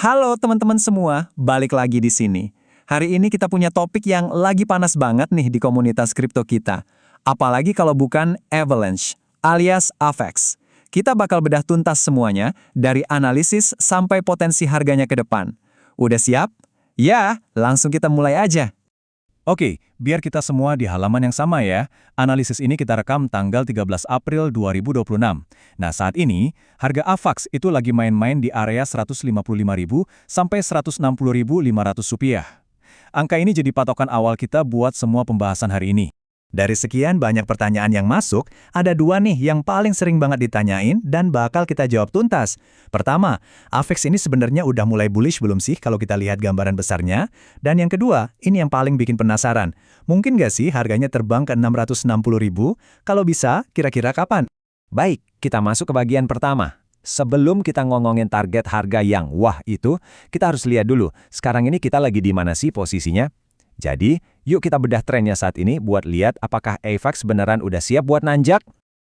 Halo teman-teman semua, balik lagi di sini. Hari ini kita punya topik yang lagi panas banget nih di komunitas kripto kita. Apalagi kalau bukan Avalanche, alias AVAX. Kita bakal bedah tuntas semuanya, dari analisis sampai potensi harganya ke depan. Udah siap? Ya, langsung kita mulai aja. Oke, biar kita semua di halaman yang sama ya. Analisis ini kita rekam tanggal 13 April 2026. Nah, saat ini, harga AVAX itu lagi main-main di area 155.000 sampai 160.500 rupiah. Angka ini jadi patokan awal kita buat semua pembahasan hari ini. Dari sekian banyak pertanyaan yang masuk, ada dua nih yang paling sering banget ditanyain dan bakal kita jawab tuntas. Pertama, AVAX ini sebenarnya udah mulai bullish belum sih kalau kita lihat gambaran besarnya? Dan yang kedua, ini yang paling bikin penasaran. Mungkin nggak sih harganya terbang ke 660.000? Kalau bisa, kira-kira kapan? Baik, kita masuk ke bagian pertama. Sebelum kita ngomongin target harga yang wah itu, kita harus lihat dulu, sekarang ini kita lagi di mana sih posisinya? Jadi, yuk kita bedah trennya saat ini buat lihat apakah AVAX beneran udah siap buat nanjak?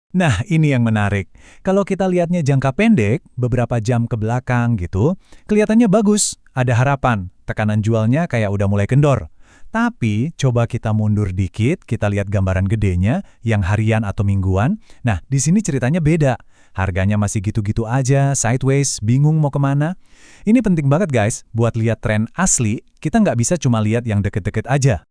Nah, ini yang menarik. Kalau kita lihatnya jangka pendek, beberapa jam ke belakang gitu, kelihatannya bagus, ada harapan. Tekanan jualnya kayak udah mulai kendor. Tapi, coba kita mundur dikit, kita lihat gambaran gedenya, yang harian atau mingguan. Nah, di sini ceritanya beda. Harganya masih gitu-gitu aja, sideways, bingung mau kemana. Ini penting banget guys, buat lihat tren asli, kita nggak bisa cuma lihat yang deket-deket aja.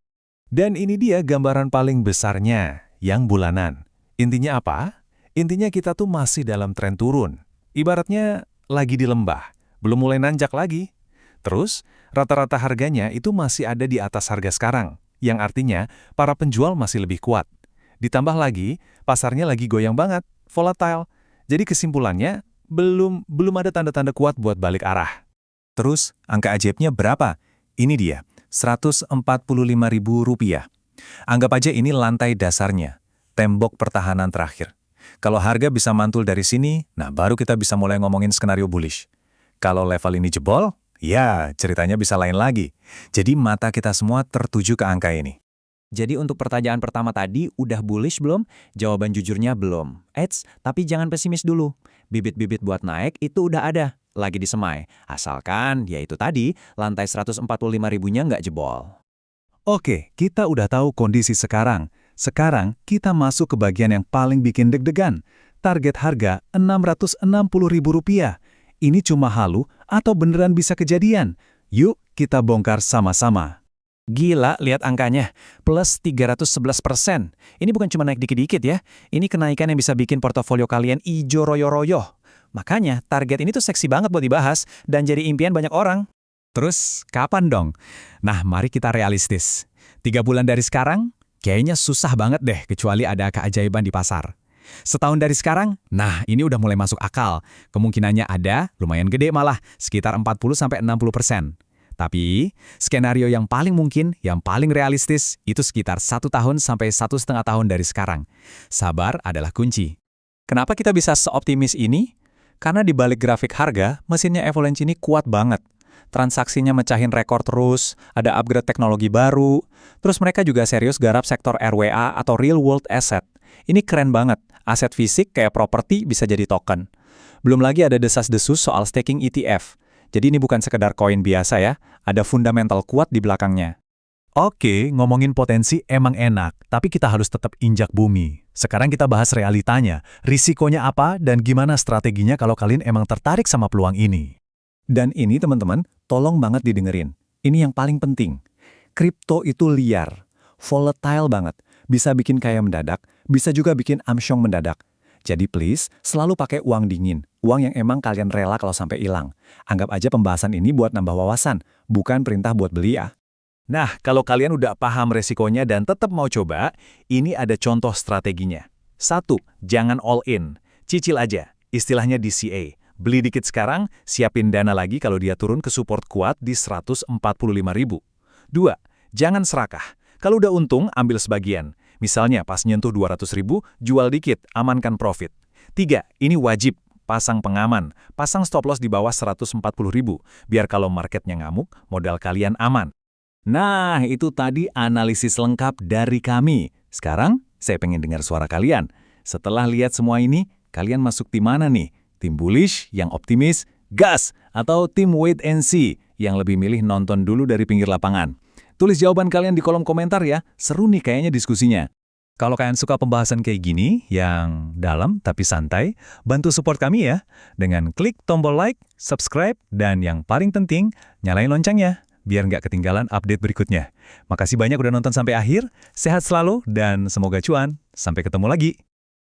Dan ini dia gambaran paling besarnya, yang bulanan. Intinya apa? Intinya kita tuh masih dalam tren turun. Ibaratnya lagi di lembah, belum mulai nanjak lagi. Terus, rata-rata harganya itu masih ada di atas harga sekarang, yang artinya para penjual masih lebih kuat. Ditambah lagi, pasarnya lagi goyang banget, volatile. Jadi kesimpulannya, belum ada tanda-tanda kuat buat balik arah. Terus, angka ajaibnya berapa? Ini dia, Rp145.000. Anggap aja ini lantai dasarnya, tembok pertahanan terakhir. Kalau harga bisa mantul dari sini, nah baru kita bisa mulai ngomongin skenario bullish. Kalau level ini jebol, ya ceritanya bisa lain lagi. Jadi mata kita semua tertuju ke angka ini. Jadi untuk pertanyaan pertama tadi, udah bullish belum? Jawaban jujurnya belum. Tapi jangan pesimis dulu. Bibit-bibit buat naik itu udah ada, lagi disemai. Asalkan, ya itu tadi, lantai 145.000-nya nggak jebol. Oke, kita udah tahu kondisi sekarang. Sekarang, kita masuk ke bagian yang paling bikin deg-degan. Target harga Rp660.000. Ini cuma halu atau beneran bisa kejadian? Yuk, kita bongkar sama-sama. Gila, lihat angkanya. Plus 311%. Ini bukan cuma naik dikit-dikit ya. Ini kenaikan yang bisa bikin portofolio kalian ijo royo-royo. Makanya, target ini tuh seksi banget buat dibahas dan jadi impian banyak orang. Terus, kapan dong? Nah, mari kita realistis. 3 bulan dari sekarang, kayaknya susah banget deh kecuali ada keajaiban di pasar. Setahun dari sekarang, nah ini udah mulai masuk akal. Kemungkinannya ada, lumayan gede malah, sekitar 40-60%. Tapi, skenario yang paling mungkin, yang paling realistis, itu sekitar 1 tahun sampai 1,5 tahun dari sekarang. Sabar adalah kunci. Kenapa kita bisa seoptimis ini? Karena di balik grafik harga, mesinnya Avalanche ini kuat banget. Transaksinya mecahin rekor terus, ada upgrade teknologi baru, terus mereka juga serius garap sektor RWA atau Real World Asset. Ini keren banget, aset fisik kayak properti bisa jadi token. Belum lagi ada desas-desus soal staking ETF. Jadi ini bukan sekedar koin biasa ya, ada fundamental kuat di belakangnya. Oke, ngomongin potensi emang enak, tapi kita harus tetap injak bumi. Sekarang kita bahas realitanya, risikonya apa dan gimana strateginya kalau kalian emang tertarik sama peluang ini. Dan ini teman-teman, tolong banget didengerin. Ini yang paling penting. Kripto itu liar, volatile banget, bisa bikin kaya mendadak, bisa juga bikin amsyong mendadak. Jadi please, selalu pakai uang dingin, uang yang emang kalian rela kalau sampai hilang. Anggap aja pembahasan ini buat nambah wawasan, bukan perintah buat beli ya. Nah, kalau kalian udah paham resikonya dan tetap mau coba, ini ada contoh strateginya. 1. Jangan all in. Cicil aja, istilahnya DCA. Beli dikit sekarang, siapin dana lagi kalau dia turun ke support kuat di 145.000. 2. Jangan serakah. Kalau udah untung, ambil sebagian. Misalnya pas nyentuh 200.000, jual dikit, amankan profit. 3. Ini wajib, pasang pengaman, pasang stop loss di bawah 140.000, biar kalau marketnya ngamuk, modal kalian aman. Nah, itu tadi analisis lengkap dari kami. Sekarang, saya pengen dengar suara kalian. Setelah lihat semua ini, kalian masuk tim mana nih? Tim bullish yang optimis, gas, atau tim wait and see yang lebih milih nonton dulu dari pinggir lapangan? Tulis jawaban kalian di kolom komentar ya, seru nih kayaknya diskusinya. Kalau kalian suka pembahasan kayak gini, yang dalam tapi santai, bantu support kami ya, dengan klik tombol like, subscribe, dan yang paling penting, nyalain loncengnya, biar nggak ketinggalan update berikutnya. Makasih banyak udah nonton sampai akhir, sehat selalu, dan semoga cuan. Sampai ketemu lagi.